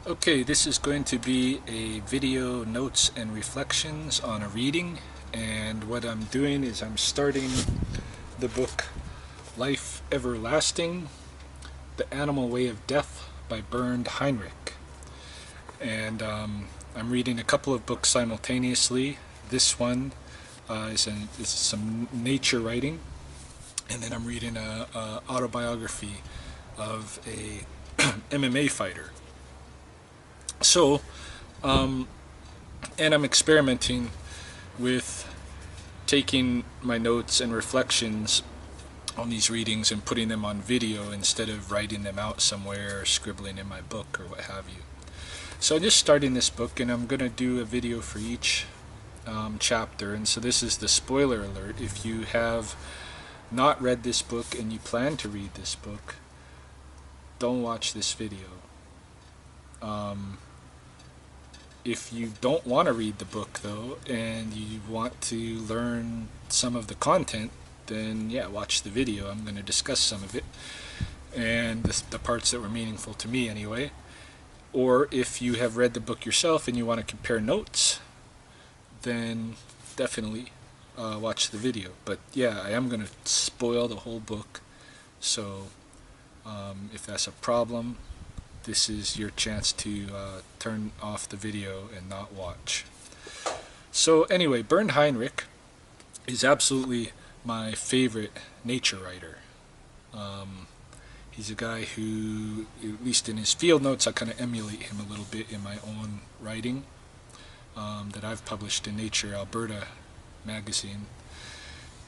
Okay, this is going to be a video notes and reflections on a reading, and what I'm doing is I'm starting the book Life Everlasting, The Animal Way of Death by Bernd Heinrich. And I'm reading a couple of books simultaneously. This one is some nature writing, and then I'm reading a autobiography of a MMA fighter. So, and I'm experimenting with taking my notes and reflections on these readings and putting them on video instead of writing them out somewhere or scribbling in my book or what have you. So I'm just starting this book, and I'm going to do a video for each chapter. And so this is the spoiler alert. If you have not read this book and you plan to read this book, don't watch this video. If you don't want to read the book though, and you want to learn some of the content, then yeah, watch the video. I'm going to discuss some of it, and the parts that were meaningful to me anyway. Or if you have read the book yourself and you want to compare notes, then definitely watch the video. But yeah, I am going to spoil the whole book, so if that's a problem, this is your chance to turn off the video and not watch. So anyway, Bernd Heinrich is absolutely my favorite nature writer. He's a guy who, at least in his field notes, I kind of emulate him a little bit in my own writing that I've published in Nature Alberta magazine.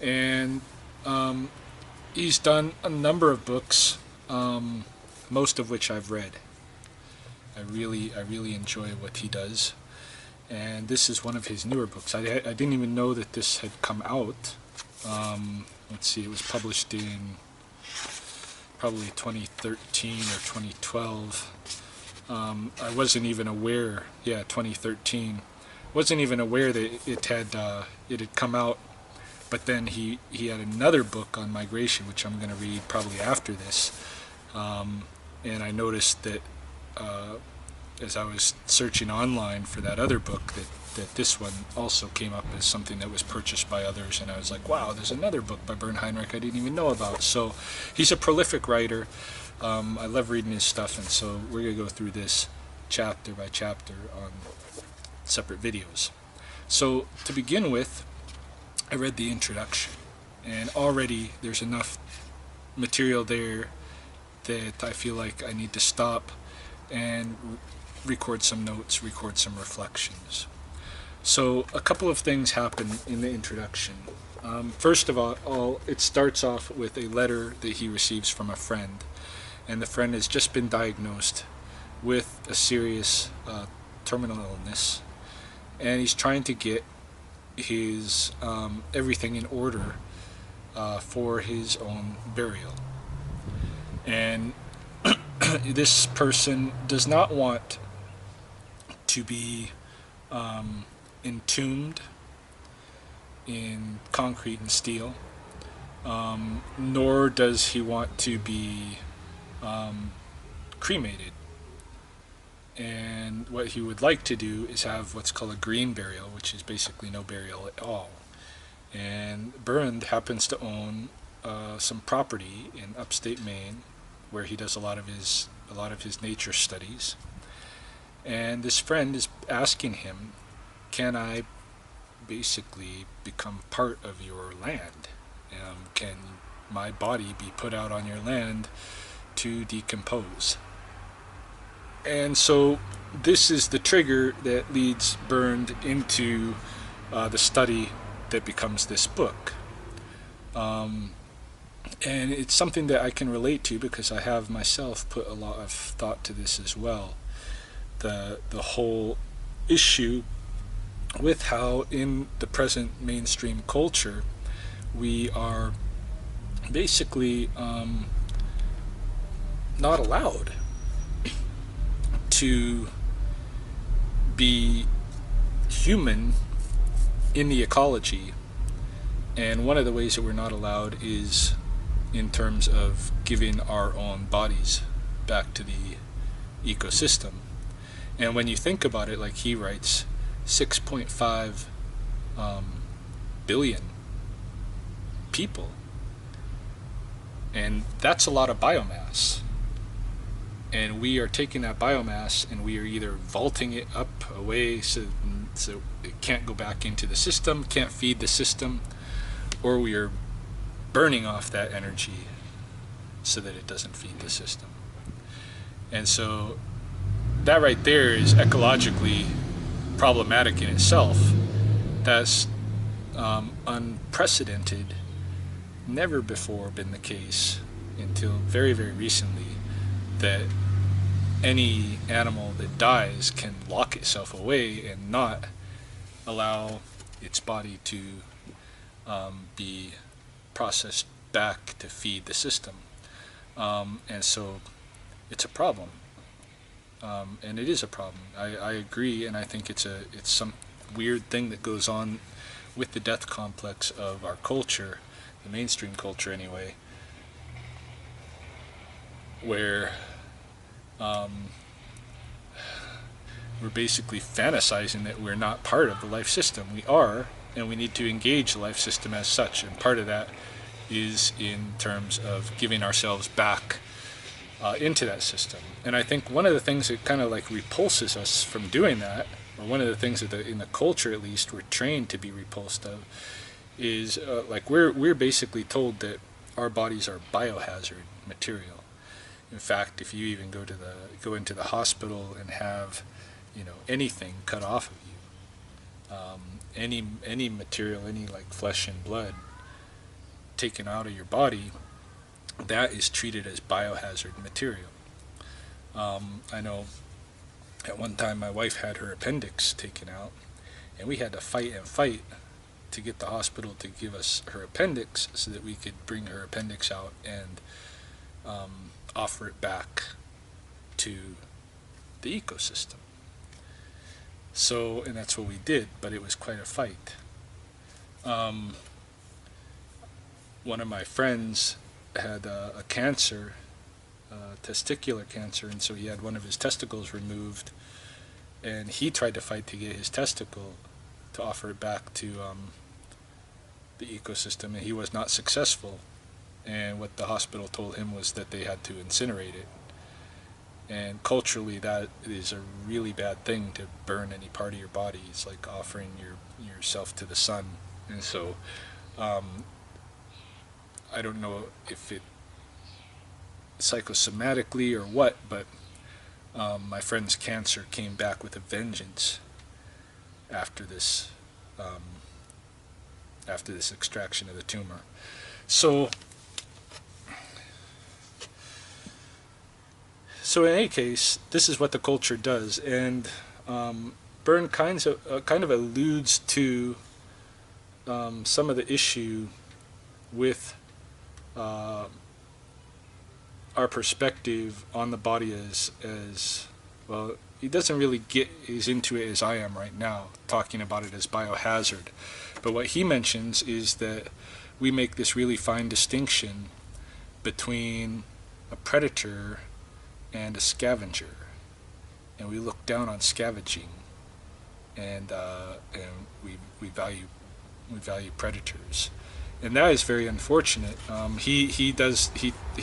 And he's done a number of books, most of which I've read. I really enjoy what he does, and this is one of his newer books. I didn't even know that this had come out. Let's see, it was published in probably 2013 or 2012. I wasn't even aware. Yeah, 2013. Wasn't even aware that it had come out. But then he had another book on migration, which I'm going to read probably after this. And I noticed that as I was searching online for that other book, that this one also came up as something that was purchased by others, and I was like, wow, there's another book by Bernd Heinrich I didn't even know about. So he's a prolific writer. I love reading his stuff, and so we're going to go through this chapter by chapter on separate videos. So to begin with, I read the introduction, and already there's enough material there that I feel like I need to stop and record some notes, record some reflections. So a couple of things happen in the introduction. First of all, it starts off with a letter that he receives from a friend, and the friend has just been diagnosed with a serious terminal illness, and he's trying to get his everything in order for his own burial. And this person does not want to be entombed in concrete and steel, nor does he want to be cremated. And what he would like to do is have what's called a green burial, which is basically no burial at all. And Bernd happens to own some property in upstate Maine, where he does a lot of his nature studies. And this friend is asking him, can I basically become part of your land? Can my body be put out on your land to decompose? And so this is the trigger that leads Bernd into the study that becomes this book. And it's something that I can relate to because I have myself put a lot of thought to this as well. The whole issue with how in the present mainstream culture we are basically not allowed to be human in the ecology. And one of the ways that we're not allowed is in terms of giving our own bodies back to the ecosystem. And when you think about it, like he writes, 6.5 billion people, and that's a lot of biomass. And we are taking that biomass and we are either vaulting it up away so it can't go back into the system, can't feed the system, or we are burning off that energy so that it doesn't feed the system. And so that right there is ecologically problematic in itself. That's unprecedented, never before been the case until very, very recently, that any animal that dies can lock itself away and not allow its body to be processed back to feed the system. And so it's a problem. And it is a problem. I agree, and I think it's some weird thing that goes on with the death complex of our culture, the mainstream culture anyway, where we're basically fantasizing that we're not part of the life system. We are, and we need to engage the life system as such, and part of that is in terms of giving ourselves back into that system. And I think one of the things that kind of like repulses us from doing that, or one of the things that in the culture at least we're trained to be repulsed of, is like we're basically told that our bodies are biohazard material. In fact, if you even go into the hospital and have, anything cut off of you, any material, any like flesh and blood taken out of your body, that is treated as biohazard material. I know at one time my wife had her appendix taken out, and we had to fight and fight to get the hospital to give us her appendix so that we could bring her appendix out and offer it back to the ecosystem. So, and that's what we did, but it was quite a fight. One of my friends had a cancer, testicular cancer, and so he had one of his testicles removed, and he tried to fight to get his testicle to offer it back to the ecosystem, and he was not successful. And what the hospital told him was that they had to incinerate it. And culturally, that is a really bad thing, to burn any part of your body. It's like offering yourself to the sun. And so I don't know if it psychosomatically or what, but my friend's cancer came back with a vengeance after this extraction of the tumor. So in any case, this is what the culture does, and Bernd kind of alludes to some of the issue with our perspective on the body as well. He doesn't really get as into it as I am right now, talking about it as biohazard. But what he mentions is that we make this really fine distinction between a predator and a scavenger, and we look down on scavenging, and we value predators, and that is very unfortunate. He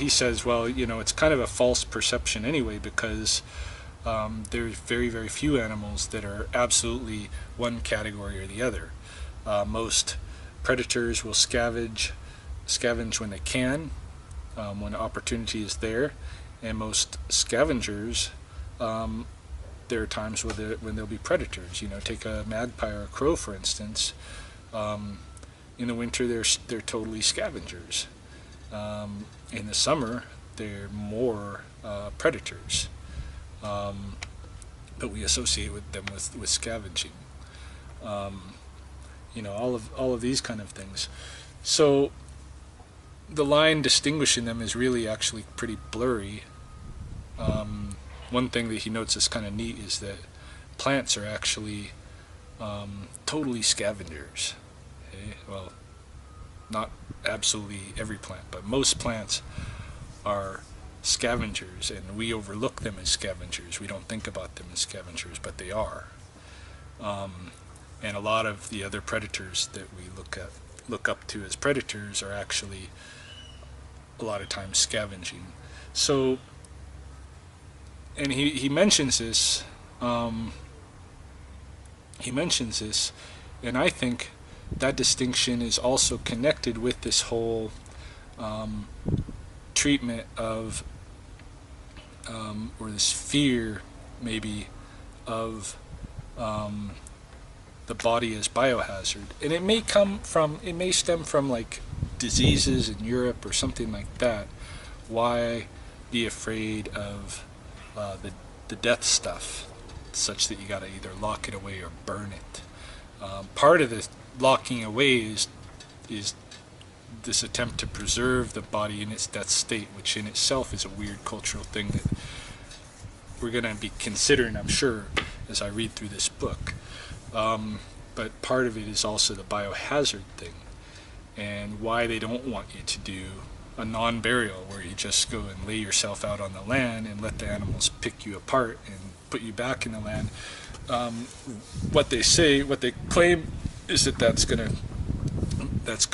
says, well, it's kind of a false perception anyway, because there's very, very few animals that are absolutely one category or the other. Most predators will scavenge when they can, when opportunity is there. And most scavengers, there are times when they'll be predators. Take a magpie or a crow, for instance. In the winter, they're totally scavengers. In the summer, they're more predators. But we associate with them with scavenging. All of these kind of things. So the line distinguishing them is really actually pretty blurry. One thing that he notes is kind of neat is that plants are actually totally scavengers. Okay? Well, not absolutely every plant, but most plants are scavengers, and we overlook them as scavengers. We don't think about them as scavengers, but they are. And a lot of the other predators that we look up to as predators are actually a lot of times scavenging. So, and he mentions this. And I think that distinction is also connected with this whole treatment of, or this fear, maybe, of the body as biohazard. And it may stem from like diseases in Europe or something like that. Why be afraid of the death stuff, such that you gotta either lock it away or burn it? Part of the locking away is this attempt to preserve the body in its death state, which in itself is a weird cultural thing that we're going to be considering, I'm sure, as I read through this book. But part of it is also the biohazard thing, and why they don't want you to do a non-burial where you just go and lay yourself out on the land and let the animals pick you apart and put you back in the land. What they claim is that's going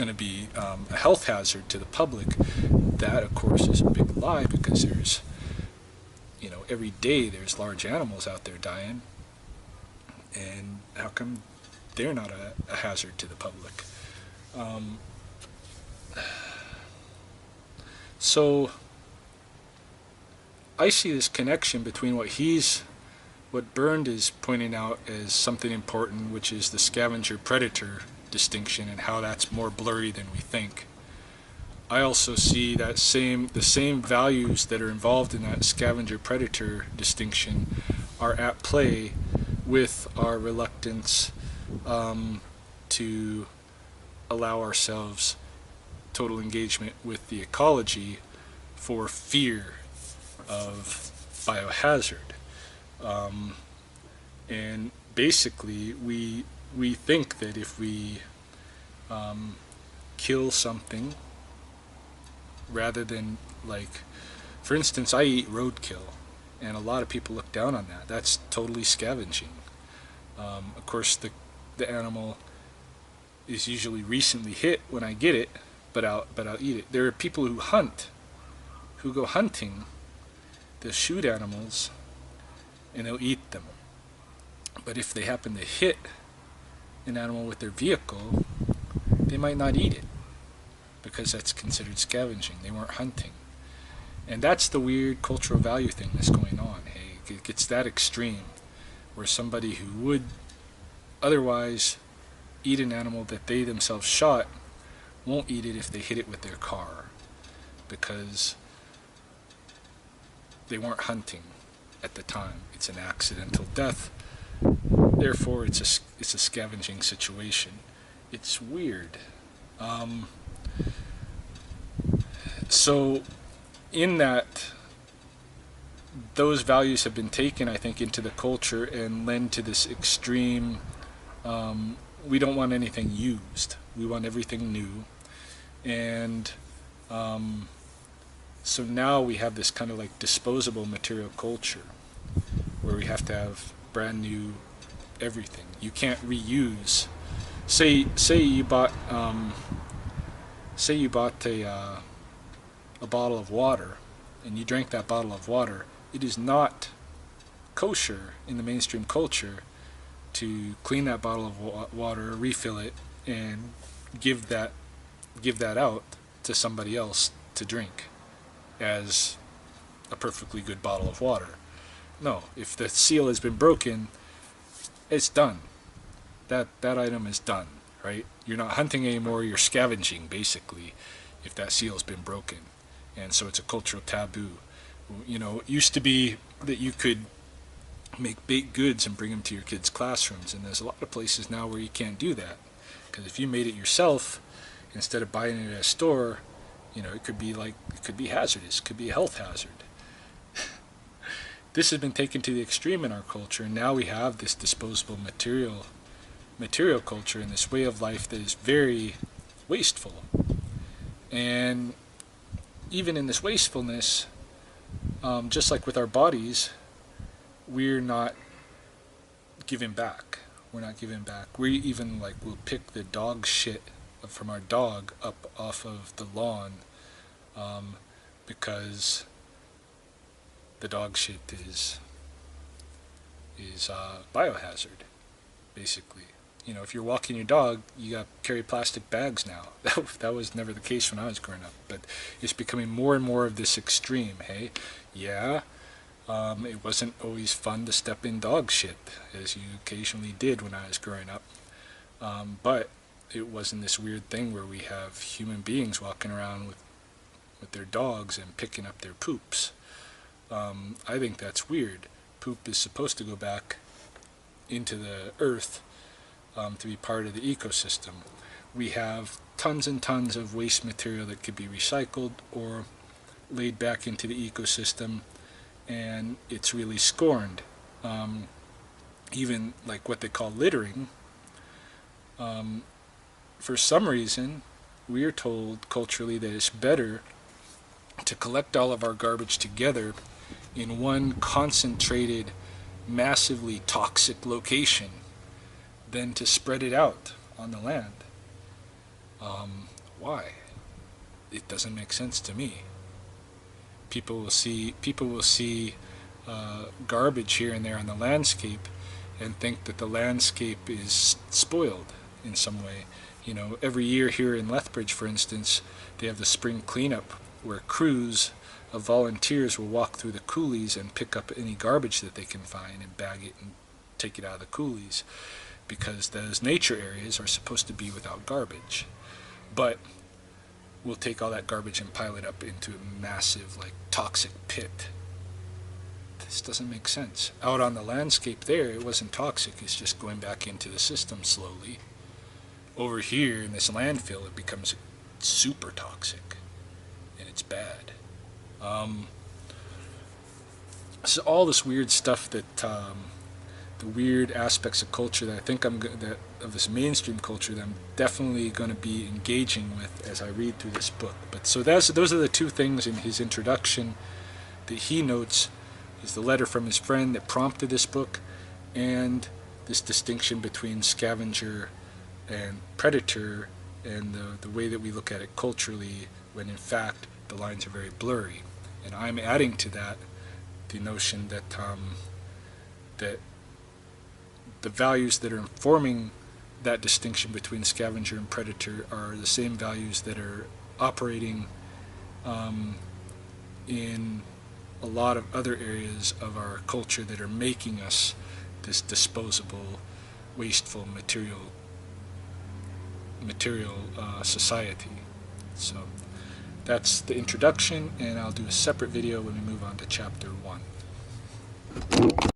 to be a health hazard to the public. That, of course, is a big lie, because there's, every day there's large animals out there dying, and how come they're not a hazard to the public? So I see this connection between what Bernd is pointing out as something important, which is the scavenger-predator distinction, and how that's more blurry than we think. I also see the same values that are involved in that scavenger-predator distinction are at play with our reluctance to allow ourselves total engagement with the ecology for fear of biohazard. And basically, we think that if we kill something, rather than, like, for instance, I eat roadkill, and a lot of people look down on that. That's totally scavenging. Of course, the animal is usually recently hit when I get it, but I'll eat it. There are people who go hunting, they'll shoot animals, and they'll eat them. But if they happen to hit an animal with their vehicle, they might not eat it, because that's considered scavenging. They weren't hunting. And that's the weird cultural value thing that's going on. Hey, it gets that extreme, where somebody who would otherwise eat an animal that they themselves shot won't eat it if they hit it with their car, because they weren't hunting at the time. It's an accidental death. Therefore, it's a scavenging situation. It's weird. So, in that, those values have been taken, I think, into the culture and lend to this extreme. We don't want anything used. We want everything new. And so now we have this kind of like disposable material culture, where we have to have brand new everything. You can't reuse. Say you bought a bottle of water, and you drank that bottle of water. It is not kosher in the mainstream culture to clean that bottle of water, refill it, and give that out to somebody else to drink as a perfectly good bottle of water. No, if the seal has been broken, it's done. That item is done, right? You're not hunting anymore, you're scavenging, basically, if that seal's been broken. And so it's a cultural taboo. It used to be that you could make baked goods and bring them to your kids' classrooms, and there's a lot of places now where you can't do that, because if you made it yourself instead of buying it at a store, it could be hazardous, it could be a health hazard. This has been taken to the extreme in our culture, and now we have this disposable material culture and this way of life that is very wasteful. And even in this wastefulness, just like with our bodies, we're not giving back. We're not giving back. We even like will pick the dog shit from our dog up off of the lawn, because the dog shit is biohazard, basically. You know, if you're walking your dog, you got to carry plastic bags now. That was never the case when I was growing up, but it's becoming more and more of this extreme. Hey, yeah, it wasn't always fun to step in dog shit, as you occasionally did when I was growing up. But it wasn't this weird thing where we have human beings walking around with their dogs and picking up their poops. I think that's weird. Poop is supposed to go back into the earth, to be part of the ecosystem. We have tons and tons of waste material that could be recycled or laid back into the ecosystem, and it's really scorned. Even like what they call littering, for some reason we are told culturally that it's better to collect all of our garbage together in one concentrated, massively toxic location than to spread it out on the land. Why? It doesn't make sense to me. People will see garbage here and there on the landscape and think that the landscape is spoiled in some way. You know, every year here in Lethbridge, for instance, they have the spring cleanup where crews of volunteers will walk through the coulees and pick up any garbage that they can find and bag it and take it out of the coulees, because those nature areas are supposed to be without garbage. But we'll take all that garbage and pile it up into a massive, like, toxic pit. This doesn't make sense. Out on the landscape there, it wasn't toxic. It's just going back into the system slowly. Over here in this landfill, it becomes super toxic, and it's bad. So all this weird stuff that the weird aspects of culture that I think of this mainstream culture that I'm definitely going to be engaging with as I read through this book. But so those are the two things in his introduction that he notes, is the letter from his friend that prompted this book, and this distinction between scavenger and predator, and the way that we look at it culturally, when in fact the lines are very blurry. And I'm adding to that the notion that that the values that are informing that distinction between scavenger and predator are the same values that are operating in a lot of other areas of our culture that are making us this disposable, wasteful material society. So that's the introduction, and I'll do a separate video when we move on to chapter 1.